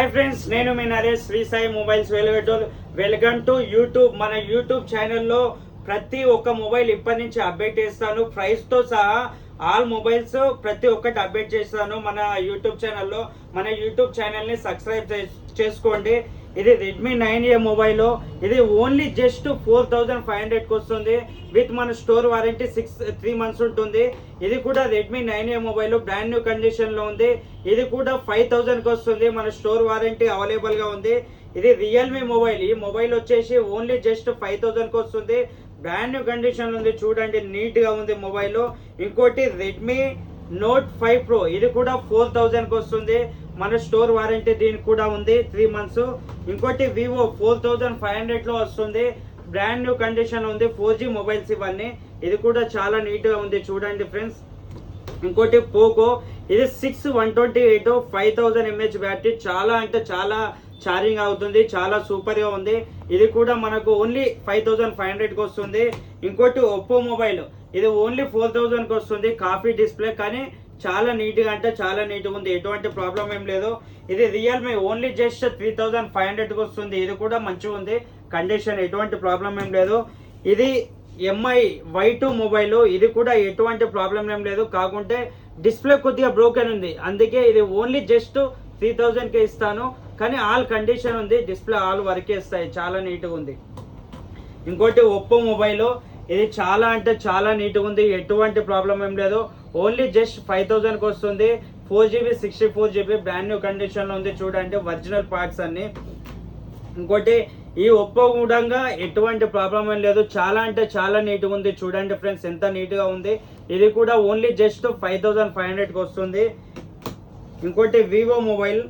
Hi friends, నేను మీ Naresh Sri Sai mobiles welcome to YouTube. మన యూట్యూబ్ ఛానల్లో ప్రతి ఒక్క మొబైల్ ఇప్పటి నుంచి అప్డేట్ చేస్తాను. ప్రైస్తో సహా ఆల్ మొబైల్స్ ప్రతి ఒక్కటి అప్డేట్ చేస్తాను మన యూట్యూబ్ ఛానల్లో. మన యూట్యూబ్ ఛానల్ని సబ్స్క్రైబ్ చేసుకోండి. ఇది రెడ్మీ 9A మొబైల్. ఇది ఓన్లీ జస్ట్ 4500కి వస్తుంది. విత్ మన స్టోర్ వారంటీ 3 months ఉంటుంది. ఇది కూడా Redmi 9A mobile brand new కండిషన్లో ఉంది. ఇది కూడా 5000కి వస్తుంది. మన స్టోర్ వారంటీ అవైలబుల్గా ఉంది. ఇది రియల్మీ మొబైల్. ఈ మొబైల్ వచ్చేసి ఓన్లీ జస్ట్ 5000కి వస్తుంది. బ్రాండ్ న్యూ కండిషన్ ఉంది, చూడండి నీట్గా ఉంది మొబైల్. ఇంకోటి రెడ్మీ నోట్ 5 Pro, ఇది కూడా 4000కి వస్తుంది. మన స్టోర్ వారంటీ దీనికి కూడా ఉంది 3 months. ఇంకోటి వివో 4500లో వస్తుంది. బ్రాండ్ న్యూ కండిషన్ ఉంది. 4G మొబైల్స్ ఇవన్నీ. ఇది కూడా చాలా నీట్గా ఉంది, చూడండి ఫ్రెండ్స్. ఇంకోటి పోకో, ఇది 6128 5000 mAh బ్యాటరీ. చాలా అంటే చాలా ఛార్జింగ్ అవుతుంది, చాలా సూపర్గా ఉంది. ఇది కూడా మనకు ఓన్లీ 5500కి వస్తుంది. ఇంకోటి ఒప్పో మొబైల్, ఇది ఓన్లీ 4000కి వస్తుంది. కాఫీ డిస్ప్లే, కానీ చాలా నీట్గా అంటే చాలా నీట్గా ఉంది, ఎటువంటి ప్రాబ్లం ఏం లేదు. ఇది రియల్మీ ఓన్లీ జస్ట్ 3500కి వస్తుంది. ఇది కూడా మంచిగా ఉంది కండిషన్, ఎటువంటి ప్రాబ్లం ఏం లేదు. ఇది MI Y2 మొబైల్. ఇది కూడా ఎటువంటి ప్రాబ్లం ఏం లేదు, కాకుంటే డిస్ప్లే కొద్దిగా బ్రోకెన్ ఉంది, అందుకే ఇది ఓన్లీ జస్ట్ 3000కే ఇస్తాను. కానీ ఆల్ కండిషన్ ఉంది, డిస్ప్లే ఆల్ వర్కే ఇస్తాయి, చాలా నీట్గా ఉంది. ఇంకోటి ఒప్పో మొబైల్, ఇది చాలా అంటే చాలా నీట్గా ఉంది, ఎటువంటి ప్రాబ్లం ఏం లేదు. ఓన్లీ జస్ట్ 5000కి వస్తుంది. 4GB 64GB బ్రాండ్ న్యూ కండిషన్లో ఉంది, చూడండి ఒరిజినల్ పార్ట్స్ అన్ని. ఇంకోటి ఈ ఒప్పో కూడా ఎటువంటి ప్రాబ్లం ఏం లేదు, చాలా అంటే చాలా నీట్గా ఉంది, చూడండి ఫ్రెండ్స్ ఎంత నీట్గా ఉంది. ఇది కూడా ఓన్లీ జస్ట్ 5500కి వస్తుంది. ఇంకోటి వివో మొబైల్,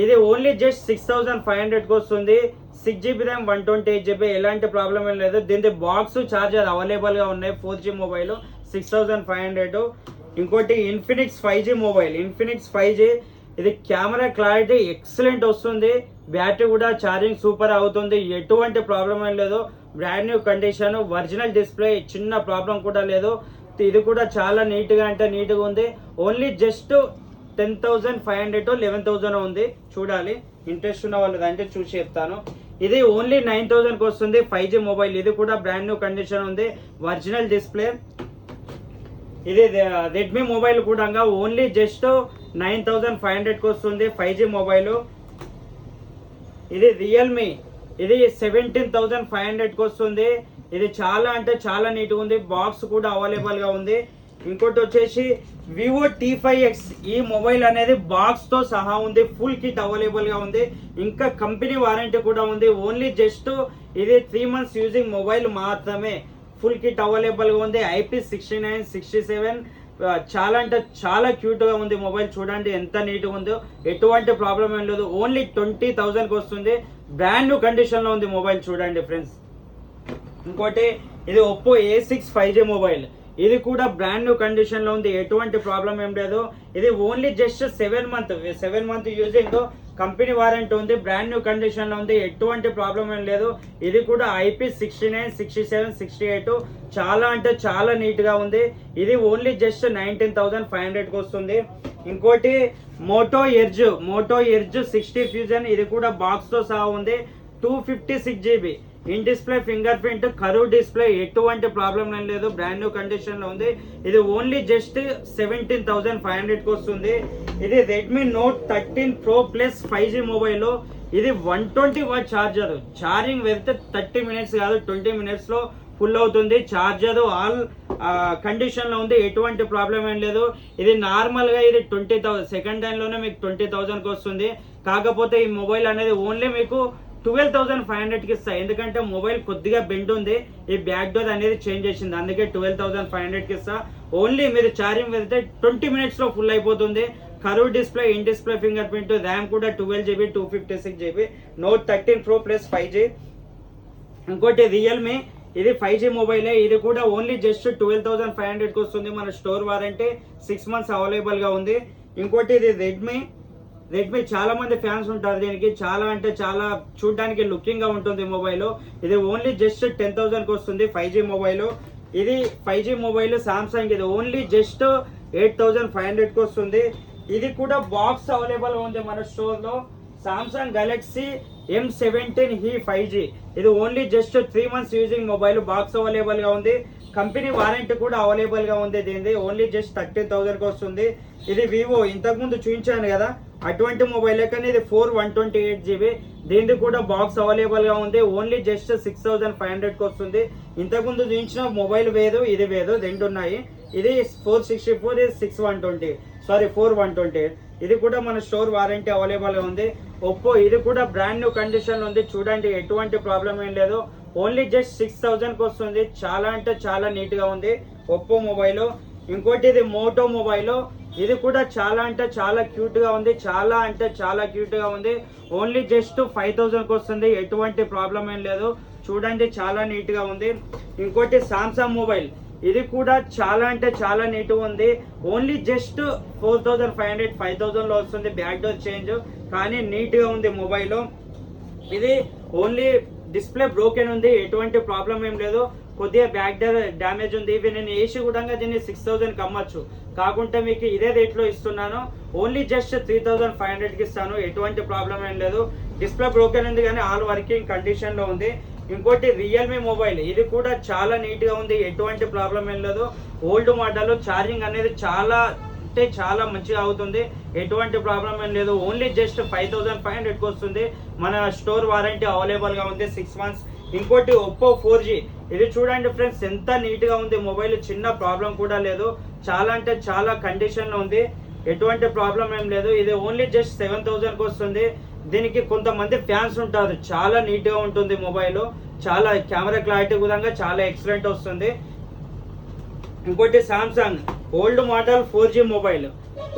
ఇది ఓన్లీ జస్ట్ 6500కి వస్తుంది. 6GB ర్యామ్ 128GB, ఎలాంటి ప్రాబ్లం ఏం లేదు. దీని బాక్స్ చార్జర్ అవైలబుల్గా ఉన్నాయి. 4G mobile 6500. ఇంకోటి Infinix 5G mobile, Infinix 5G, ఇది కెమెరా క్లారిటీ ఎక్సలెంట్ వస్తుంది. బ్యాటరీ కూడా ఛార్జింగ్ సూపర్ అవుతుంది, ఎటువంటి ప్రాబ్లం ఏం లేదు. Brand new condition, original display, చిన్న ప్రాబ్లం కూడా లేదు. ఇది కూడా చాలా నీట్గా అంటే నీట్గా ఉంది. ఓన్లీ జస్ట్ 10,500 11,000 ఉంది, చూడాలి. ఇంట్రెస్ట్ ఉన్న వాళ్ళు అంటే చూసి చెప్తాను. ఇది ఓన్లీ 9000కి వస్తుంది. 5G మొబైల్, ఇది కూడా బ్రాండ్ న్యూ కండిషన్ ఉంది, ఒరిజినల్ డిస్ప్లే. ఇది రెడ్మీ మొబైల్ కూడా ఓన్లీ జస్ట్ 9500కి వస్తుంది. 5G mobile. ఇది రియల్మీ, ఇది 17,500కి వస్తుంది. ఇది చాలా అంటే చాలా నీట్గా ఉంది, బాక్స్ కూడా అవైలబుల్గా ఉంది. ఇంకోటి వచ్చేసి వివో T5X, ఈ మొబైల్ అనేది బాక్స్తో సహా ఉంది, ఫుల్ కిట్ అవైలబుల్గా ఉంది, ఇంకా కంపెనీ వారంటీ కూడా ఉంది. ఓన్లీ జస్ట్ ఇది 3 months యూజింగ్ మొబైల్ మాత్రమే. ఫుల్ కిట్ అవైలబుల్గా ఉంది. IP69 67, చాలా అంటే చాలా క్యూట్గా ఉంది మొబైల్, చూడండి ఎంత నీట్గా ఉందో, ఎటువంటి ప్రాబ్లం ఏం లేదు. ఓన్లీ 20,000కి వస్తుంది. బ్రాండ్ న్యూ కండిషన్లో ఉంది మొబైల్, చూడండి ఫ్రెండ్స్. ఇంకోటి ఇది ఒప్పో A6 5G మొబైల్, ఇది కూడా బ్రాండ్ న్యూ కండిషన్లో ఉంది, ఎటువంటి ప్రాబ్లం ఏం లేదు. ఇది only just 7 months using, company warranty ఉంది, బ్రాండ్ న్యూ కండిషన్లో ఉంది, ఎటువంటి ప్రాబ్లం ఏం లేదు. ఇది కూడా IP69 67 68, చాలా అంటే చాలా నీట్గా ఉంది. ఇది ఓన్లీ జస్ట్ 19,500కి వస్తుంది. ఇంకోటి మోటో ఎర్జ్ 60 ఫ్యూజన్, ఇది కూడా బాక్స్తో సహా ఉంది. 256GB in display finger print, curve display, ఎటువంటి ప్రాబ్లం ఏం లేదు, బ్రాండ్ న్యూ కండిషన్లో ఉంది. ఇది ఓన్లీ జస్ట్ 17,500కి వస్తుంది. ఇది Redmi note 13 Pro plus 5G mobile. ఇది 120 వాట్ ఛార్జర్. ఛార్జింగ్ వెళ్తే 30 minutes కాదు 20 minutesలో ఫుల్ అవుతుంది. ఛార్జర్ ఆల్ కండిషన్లో ఉంది, ఎటువంటి ప్రాబ్లం ఏం లేదు. ఇది నార్మల్గా ఇది 20,000 సెకండ్ హ్యాండ్లోనే మీకు 20,000కి వస్తుంది. కాకపోతే ఈ మొబైల్ అనేది ఓన్లీ మీకు 12,500కి ఇస్తాయి, ఎందుకంటే మొబైల్ కొద్దిగా బెండ్ ఉంది, ఈ బ్యాక్ డోర్ అనేది చేంజ్ చేసింది, అందుకే 12,500కి ఇస్తా. ఓన్లీ మీరు ఛార్జింగ్ వెళ్తే 20 minutesలో ఫుల్ అయిపోతుంది. Curve display, in display finger print, RAM కూడా 12GB 256GB, note 13 Pro plus 5G. ఇంకోటి రియల్మీ, ఇది 5G మొబైలే, ఇది కూడా ఓన్లీ జస్ట్ 12,500కి వస్తుంది. మన స్టోర్ వారంటీ 6 months అవైలబుల్గా ఉంది. ఇంకోటి ఇది రెడ్మీ చాలా మంది ఫ్యాన్స్ ఉంటారు దీనికి, చాలా అంటే చాలా చూడడానికి లుకింగ్ గా ఉంటుంది మొబైల్. ఇది ఓన్లీ జస్ట్ 10,000కి వస్తుంది. 5G మొబైల్, ఇది 5G మొబైల్ సామ్సంగ్, ఇది ఓన్లీ జస్ట్ 8,500కి వస్తుంది. ఇది కూడా బాక్స్ అవైలబుల్ ఉంది మన స్టోర్ లో. Samsung Galaxy M17e 5G. ఇది only just 3 months using mobile. Box available గా ఉంది, కంపెనీ వారంటీ కూడా అవైలబుల్ గా ఉంది. దీనిది ఓన్లీ జస్ట్ 30,000 కి వస్తుంది. ఇది వివో ఇంతకుముందు చూపించాను కదా అటువంటి మొబైల్, కానీ ఇది 4/128GB. దీనిది కూడా బాక్స్ అవైలబుల్ గా ఉంది. ఓన్లీ జస్ట్ 6,500 కి వస్తుంది. ఇంతకుముందు చూపించిన మొబైల్ వేరు, ఇది వేరు, రెండు ఉన్నాయి. ఇది 464, ఇది 6/120, సారీ 4/128. ఇది కూడా మన స్టోర్ వారంటీ అవైలబుల్ గా ఉంది. ఒప్పో ఇది కూడా బ్రాండ్ న్యూ కండిషన్ ఉంది, చూడండి ఎటువంటి ప్రాబ్లం ఏం లేదు. ఓన్లీ జస్ట్ 6,000 కి వస్తుంది. చాలా అంటే చాలా నీట్ గా ఉంది ఒప్పో మొబైల్. ఇంకోటి ఇది మోటో మొబైల్. ఇది కూడా చాలా అంటే చాలా క్యూట్ గా ఉంది, చాలా అంటే చాలా క్యూట్ గా ఉంది. ఓన్లీ జస్ట్ 5,000 కి వస్తుంది. ఎటువంటి ప్రాబ్లం ఏం లేదు, చూడండి చాలా నీట్ గా ఉంది. ఇంకోటి సామ్సంగ్ మొబైల్. ఇది కూడా చాలా అంటే చాలా నీట్ ఉంది. ఓన్లీ జస్ట్ 4,500, 5,000 లో వస్తుంది. బ్యాక్ డోర్ చేంజ్, కానీ నీట్ గా ఉంది మొబైల్. ఇది ఓన్లీ డిస్ప్లే బ్రోకెన్ ఉంది, ఎటువంటి ప్రాబ్లం ఏం లేదు. కొద్దిగా బ్యాక్ డోర్ డ్యామేజ్ ఉంది. ఇవి నేను ఏసీ కూడా దీన్ని 6,000 కి అమ్మచ్చు, కాకుంటే మీకు ఇదే రేట్ లో ఇస్తున్నాను. ఓన్లీ జస్ట్ 3,500 కి ఇస్తాను, ఎటువంటి ప్రాబ్లం ఏం లేదు. డిస్ప్లే బ్రోకెన్ ఉంది కానీ ఆల్ వర్కింగ్ కండిషన్ లో ఉంది. ఇంకోటి రియల్మీ మొబైల్. ఇది కూడా చాలా నీట్ గా ఉంది, ఎటువంటి ప్రాబ్లం ఏం లేదు. ఓల్డ్ మోడల్, ఛార్జింగ్ అనేది చాలా అంటే చాలా మంచిగా అవుతుంది, ఎటువంటి ప్రాబ్లం ఏం లేదు. ఓన్లీ జస్ట్ 5,500 కి వస్తుంది. మన స్టోర్ వారంటీ అవైలబుల్ గా ఉంది 6 months. ఇంకోటి ఒప్పో 4G. ఇది చూడండి ఫ్రెండ్స్ ఎంత నీట్ గా ఉంది మొబైల్, చిన్న ప్రాబ్లం కూడా లేదు. చాలా అంటే చాలా కండిషన్ లో ఉంది, ఎటువంటి ప్రాబ్లం ఏం లేదు. ఇది ఓన్లీ జస్ట్ 7,000 కి వస్తుంది. దీనికి కొంతమంది ఫ్యాన్స్ ఉంటారు, చాలా నీట్ గా ఉంటుంది మొబైల్. చాలా కెమెరా క్లారిటీ కూడా చాలా ఎక్సలెంట్ వస్తుంది. ఇంకోటి Samsung old model 4G mobile.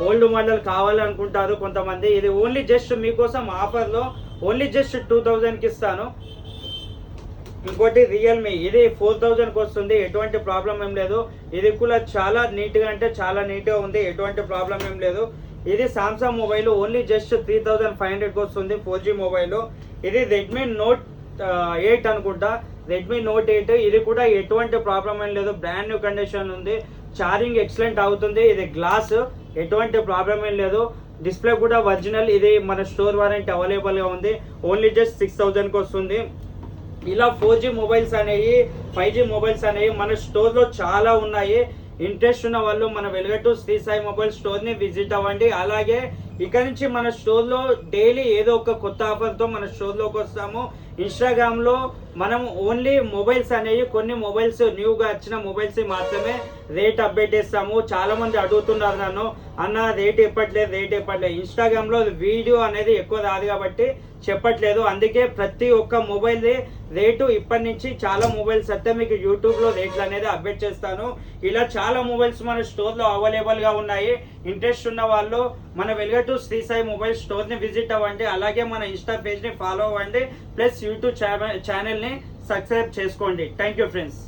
Old model కావాలనుకుంటారు కొంతమంది. ఇది ఓన్లీ జస్ట్ మీకోసం ఆఫర్ లో ఓన్లీ జస్ట్ 2,000 కి ఇస్తాను. ఇంకోటి రియల్మీ. ఇది 4,000 కి వస్తుంది, ఎటువంటి ప్రాబ్లం ఏం లేదు. ఇది కూడా చాలా నీట్ గా అంటే చాలా నీట్ గా ఉంది, ఎటువంటి ప్రాబ్లం ఏం లేదు. ఇది సామ్సంగ్ మొబైల్. ఓన్లీ జస్ట్ 3,500 కి వస్తుంది 4G మొబైల్. ఇది రెడ్మీ నోట్ 8 అనుకుంటా, రెడ్మీ నోట్ 8. ఇది కూడా ఎటువంటి ప్రాబ్లం ఏం లేదు, బ్రాండ్ న్యూ కండిషన్ ఉంది. ఛార్జింగ్ ఎక్సలెంట్ అవుతుంది. ఇది గ్లాస్, ఎటువంటి ప్రాబ్లం ఏం లేదు. డిస్ప్లే కూడా ఒరిజినల్. ఇది మన స్టోర్ వారంటీ అవైలబుల్ గా ఉంది. ఓన్లీ జస్ట్ 6,000 కి వస్తుంది. ఇలా 4G మొబైల్స్ అనేవి, 5G మొబైల్స్ అనేవి మన స్టోర్ లో చాలా ఉన్నాయి. ఇంట్రెస్ట్ ఉన్న వాళ్ళు మన వెలుగట్టు శ్రీ సాయి మొబైల్ స్టోర్ ని విజిట్ అవ్వండి. అలాగే ఇక్కడ నుంచి మన స్టోర్ లో డైలీ ఏదో ఒక కొత్త ఆఫర్ తో మన స్టోర్ లోకి వస్తాము. ఇన్స్టాగ్రామ్ లో మనం ఓన్లీ మొబైల్స్ అనేవి, కొన్ని మొబైల్స్ న్యూగా వచ్చిన మొబైల్స్ మాత్రమే రేట్ అప్డేట్ చేస్తాము. చాలా మంది అడుగుతున్నారు నన్ను, అన్న రేట్ చెప్పట్లేదు. ఇన్స్టాగ్రామ్ లో వీడియో అనేది ఎక్కువ రాదు కాబట్టి చెప్పట్లేదు. అందుకే ప్రతి ఒక్క మొబైల్ రేటు ఇప్పటి నుంచి చాలా మొబైల్స్ అయితే మీకు యూట్యూబ్ లో రేట్లు అనేది అప్డేట్ చేస్తాను. ఇలా చాలా మొబైల్స్ మన స్టోర్ లో అవైలబుల్ గా ఉన్నాయి. ఇంట్రెస్ట్ ఉన్న వాళ్ళు మన వెలుగట్టు శ్రీ సాయి మొబైల్ స్టోర్ ని విజిట్ అవ్వండి. అలాగే మన ఇన్స్టా పేజ్ ని ఫాలో అవ్వండి, ప్లస్ యూట్యూబ్ ఛానల్ ని సబ్స్క్రైబ్ చేసుకోండి. Thank you friends.